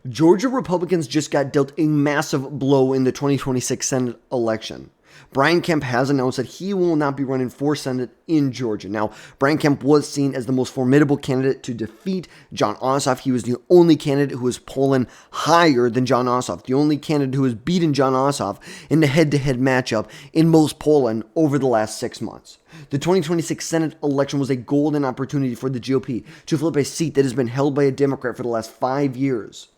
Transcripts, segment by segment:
Georgia Republicans just got dealt a massive blow in the 2026 Senate election. Brian Kemp has announced that he will not be running for Senate in Georgia. Now, Brian Kemp was seen as the most formidable candidate to defeat Jon Ossoff. He was the only candidate who was polling higher than Jon Ossoff, the only candidate who has beaten Jon Ossoff in the head-to-head matchup in most polling over the last 6 months. The 2026 Senate election was a golden opportunity for the GOP to flip a seat that has been held by a Democrat for the last 5 years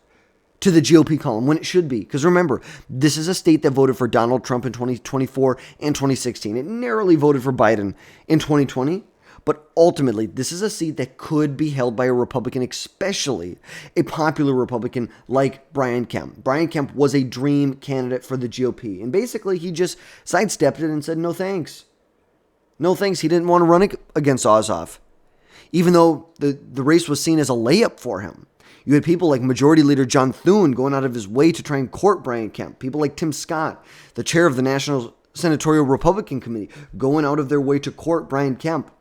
to the GOP column when it should be. Because remember, this is a state that voted for Donald Trump in 2024 and 2016. It narrowly voted for Biden in 2020. But ultimately, this is a seat that could be held by a Republican, especially a popular Republican like Brian Kemp. Brian Kemp was a dream candidate for the GOP. And basically, he just sidestepped it and said, no thanks. No thanks. He didn't want to run against Ossoff, even though the race was seen as a layup for him. You had people like Majority Leader John Thune going out of his way to try and court Brian Kemp. People like Tim Scott, the chair of the National Senatorial Republican Committee, going out of their way to court Brian Kemp.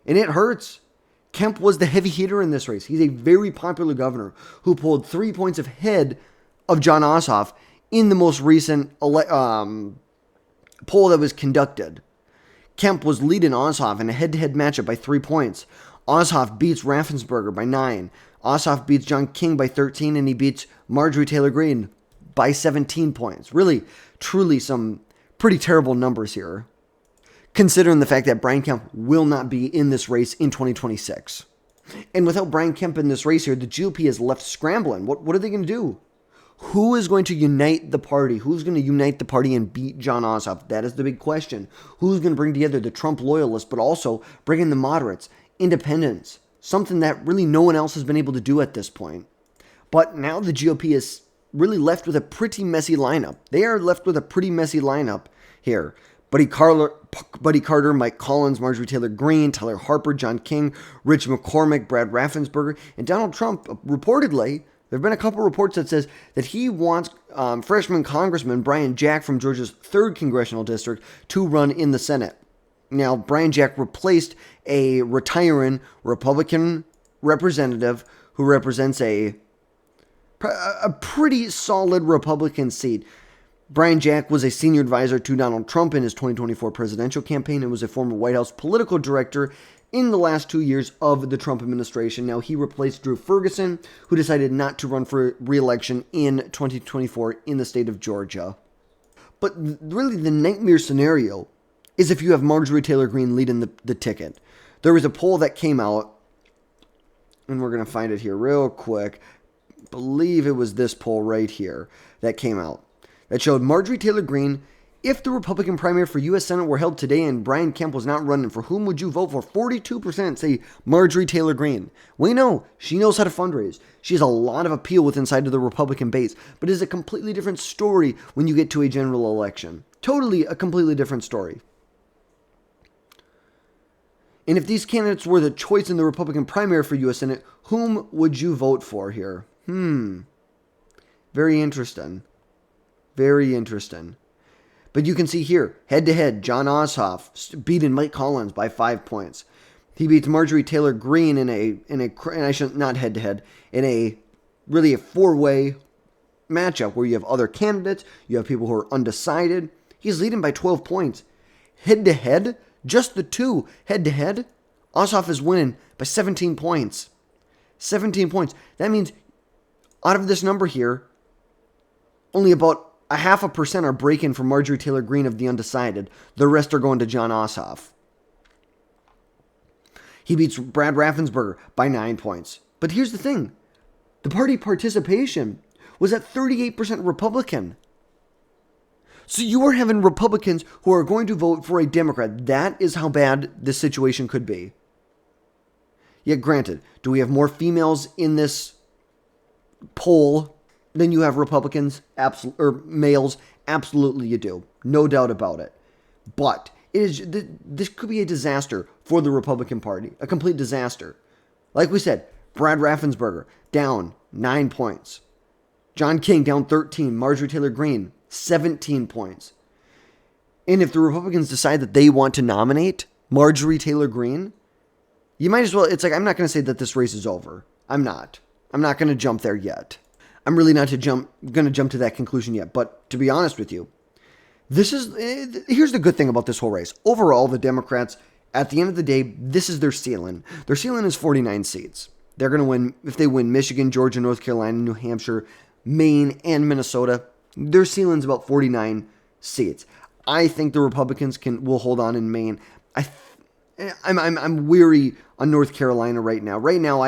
And it hurts. Kemp was the heavy hitter in this race. He's a very popular governor who pulled 3 points ahead of Jon Ossoff in the most recent poll that was conducted. Kemp was leading Ossoff in a head-to-head matchup by 3 points. Ossoff beats Raffensperger by 9. Ossoff beats John King by 13, and he beats Marjorie Taylor Greene by 17 points. Really, truly some pretty terrible numbers here, considering the fact that Brian Kemp will not be in this race in 2026. And without Brian Kemp in this race here, the GOP is left scrambling. What are they going to do? Who is going to unite the party? Who's going to unite the party and beat Jon Ossoff? That is the big question. Who's going to bring together the Trump loyalists, but also bring in the moderates, independents? Something that really no one else has been able to do at this point. But now the GOP is really left with a pretty messy lineup. They are left with a pretty messy lineup here. Buddy Carter, Mike Collins, Marjorie Taylor Greene, Tyler Harper, John King, Rich McCormick, Brad Raffensperger, and Donald Trump. Reportedly, there have been a couple reports that says that he wants freshman Congressman Brian Jack from Georgia's 3rd Congressional District to run in the Senate. Now, Brian Jack replaced a retiring Republican representative who represents a pretty solid Republican seat. Brian Jack was a senior advisor to Donald Trump in his 2024 presidential campaign and was a former White House political director in the last 2 years of the Trump administration. Now, he replaced Drew Ferguson, who decided not to run for re-election in 2024 in the state of Georgia. But really, the nightmare scenario is if you have Marjorie Taylor Greene leading the ticket. There was a poll that came out, and we're going to find it here real quick. I believe it was this poll right here that came out that showed Marjorie Taylor Greene, if the Republican primary for U.S. Senate were held today and Brian Kemp was not running, for whom would you vote for? 42% say Marjorie Taylor Greene. We know she knows how to fundraise. She has a lot of appeal within inside of the Republican base, but it is a completely different story when you get to a general election. Totally a completely different story. And if these candidates were the choice in the Republican primary for U.S. Senate, whom would you vote for here? Very interesting. Very interesting. But you can see here, head-to-head, Jon Ossoff beating Mike Collins by 5 points. He beats Marjorie Taylor Greene in not head-to-head, in a really a four-way matchup where you have other candidates, you have people who are undecided. He's leading by 12 points. Head-to-head, just the two head-to-head, Ossoff is winning by 17 points. 17 points. That means out of this number here, only about 0.5% are breaking for Marjorie Taylor Greene of the undecided. The rest are going to Jon Ossoff. He beats Brad Raffensperger by 9 points. But here's the thing. The party participation was at 38% Republican. So you are having Republicans who are going to vote for a Democrat. That is how bad this situation could be. Yet granted, do we have more females in this poll than you have Republicans, males? Absolutely you do. No doubt about it. But this could be a disaster for the Republican Party. A complete disaster. Like we said, Brad Raffensperger down 9 points. John King down 13. Marjorie Taylor Greene 17 points. And if the Republicans decide that they want to nominate Marjorie Taylor Greene, you might as well, it's like, I'm not going to say that this race is over. I'm not going to jump there yet. I'm really not going to jump to that conclusion yet. But to be honest with you, here's the good thing about this whole race. Overall, the Democrats, at the end of the day, this is their ceiling. Their ceiling is 49 seats. They're going to win, if they win Michigan, Georgia, North Carolina, New Hampshire, Maine, and Minnesota. Their ceiling's about 49 seats. I think the Republicans will hold on in Maine. I'm weary on North Carolina right now. Right now,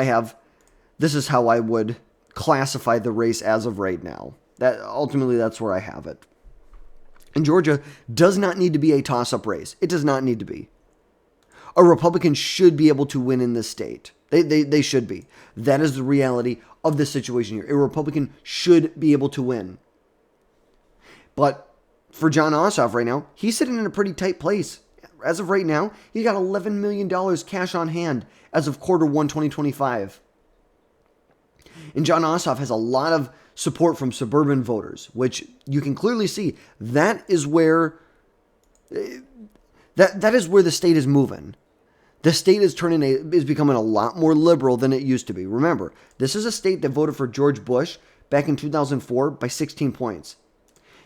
this is how I would classify the race as of right now. Ultimately, that's where I have it. And Georgia does not need to be a toss-up race. It does not need to be. A Republican should be able to win in this state. They should be. That is the reality of the situation here. A Republican should be able to win. But for Jon Ossoff right now, he's sitting in a pretty tight place. As of right now, he's got $11 million cash on hand as of quarter 1, 2025. And Jon Ossoff has a lot of support from suburban voters, which you can clearly see. That is where the state is moving. The state is becoming a lot more liberal than it used to be. Remember, this is a state that voted for George Bush back in 2004 by 16 points.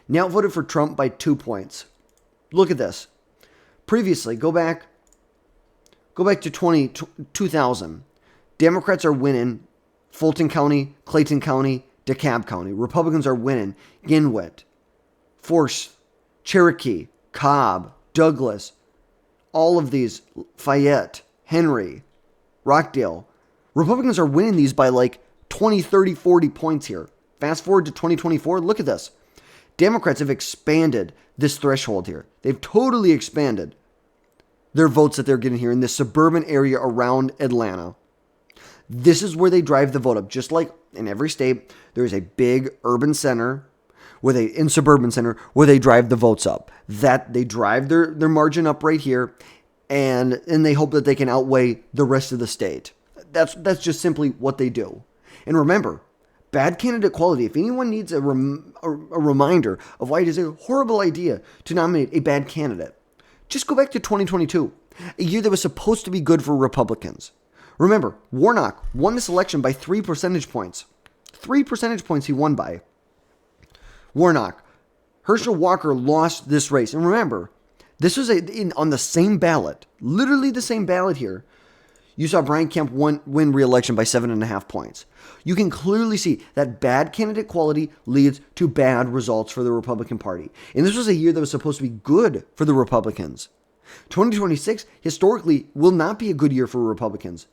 Now it voted for Trump by 2 points. Look at this. Previously, go back to 2000. Democrats are winning Fulton County, Clayton County, DeKalb County. Republicans are winning Glenwood, Forsyth, Cherokee, Cobb, Douglas, all of these, Fayette, Henry, Rockdale. Republicans are winning these by like 20, 30, 40 points here. Fast forward to 2024, look at this. Democrats have expanded this threshold here. They've totally expanded their votes that they're getting here in this suburban area around Atlanta. This is where they drive the vote up. Just like in every state, there is a big urban center suburban center where they drive the votes up. That they drive their margin up right here, and they hope that they can outweigh the rest of the state. That's just simply what they do. And remember, bad candidate quality. If anyone needs a reminder of why it is a horrible idea to nominate a bad candidate, just go back to 2022, a year that was supposed to be good for Republicans. Remember, Warnock won this election by 3 percentage points. 3 percentage points he won by. Warnock. Herschel Walker lost this race. And remember, this was on the same ballot, literally the same ballot here. You saw Brian Kemp win re-election by 7.5 points. You can clearly see that bad candidate quality leads to bad results for the Republican Party. And this was a year that was supposed to be good for the Republicans. 2026, historically, will not be a good year for Republicans.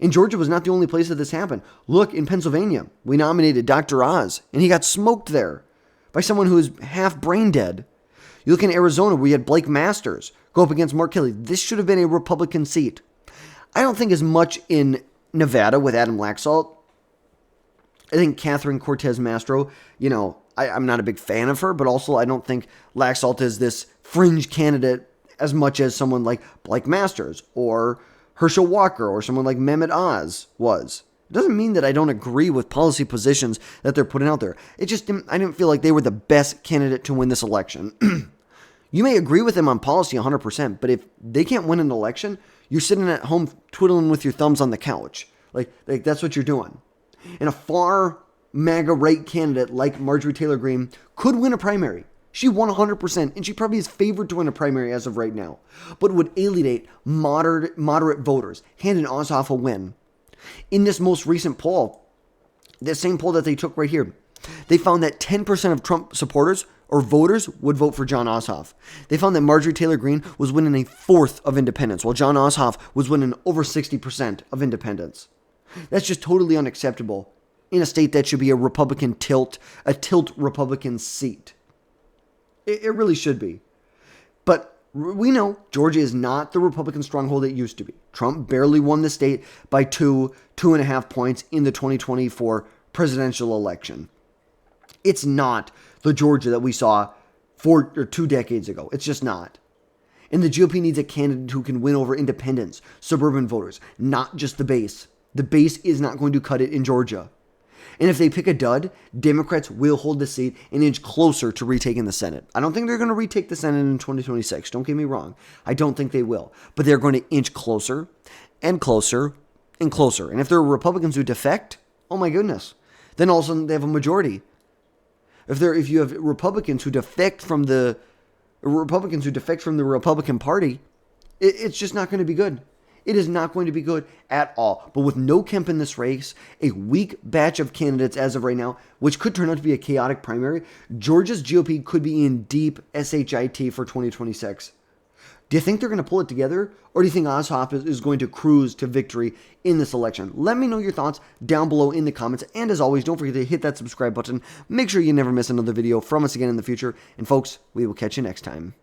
And Georgia was not the only place that this happened. Look, in Pennsylvania, we nominated Dr. Oz, and he got smoked there by someone who is half brain dead. You look in Arizona, where you had Blake Masters go up against Mark Kelly. This should have been a Republican seat. I don't think as much in Nevada with Adam Laxalt. I think Catherine Cortez Masto, I'm not a big fan of her, but also I don't think Laxalt is this fringe candidate as much as someone like Blake Masters or Herschel Walker or someone like Mehmet Oz was. It doesn't mean that I don't agree with policy positions that they're putting out there. I didn't feel like they were the best candidate to win this election. You may agree with them on policy 100%, but if they can't win an election, you're sitting at home twiddling with your thumbs on the couch. Like that's what you're doing. And a far MAGA right candidate like Marjorie Taylor Greene could win a primary. She won 100%, and she probably is favored to win a primary as of right now, but would alienate moderate voters, handing Ossoff a win. In this most recent poll, the same poll that they took right here, they found that 10% of Trump supporters or voters would vote for Jon Ossoff. They found that Marjorie Taylor Greene was winning a fourth of independents, while Jon Ossoff was winning over 60% of independents. That's just totally unacceptable in a state that should be a Republican tilt Republican seat. It really should be. But we know Georgia is not the Republican stronghold it used to be. Trump barely won the state by 2.5 points in the 2024 presidential election. It's not the Georgia that we saw 2 decades ago. It's just not. And the GOP needs a candidate who can win over independents, suburban voters, not just the base. The base is not going to cut it in Georgia. And if they pick a dud, Democrats will hold the seat and inch closer to retaking the Senate. I don't think they're going to retake the Senate in 2026. Don't get me wrong. I don't think they will. But they're going to inch closer and closer and closer. And if there are Republicans who defect, oh my goodness, then all of a sudden they have a majority. If you have Republicans who defect from the Republican Party, it's just not going to be good. It is not going to be good at all. But with no Kemp in this race, a weak batch of candidates as of right now, which could turn out to be a chaotic primary, Georgia's GOP could be in deep SHIT for 2026. Do you think they're going to pull it together? Or do you think Ossoff is going to cruise to victory in this election? Let me know your thoughts down below in the comments. And as always, don't forget to hit that subscribe button. Make sure you never miss another video from us again in the future. And folks, we will catch you next time.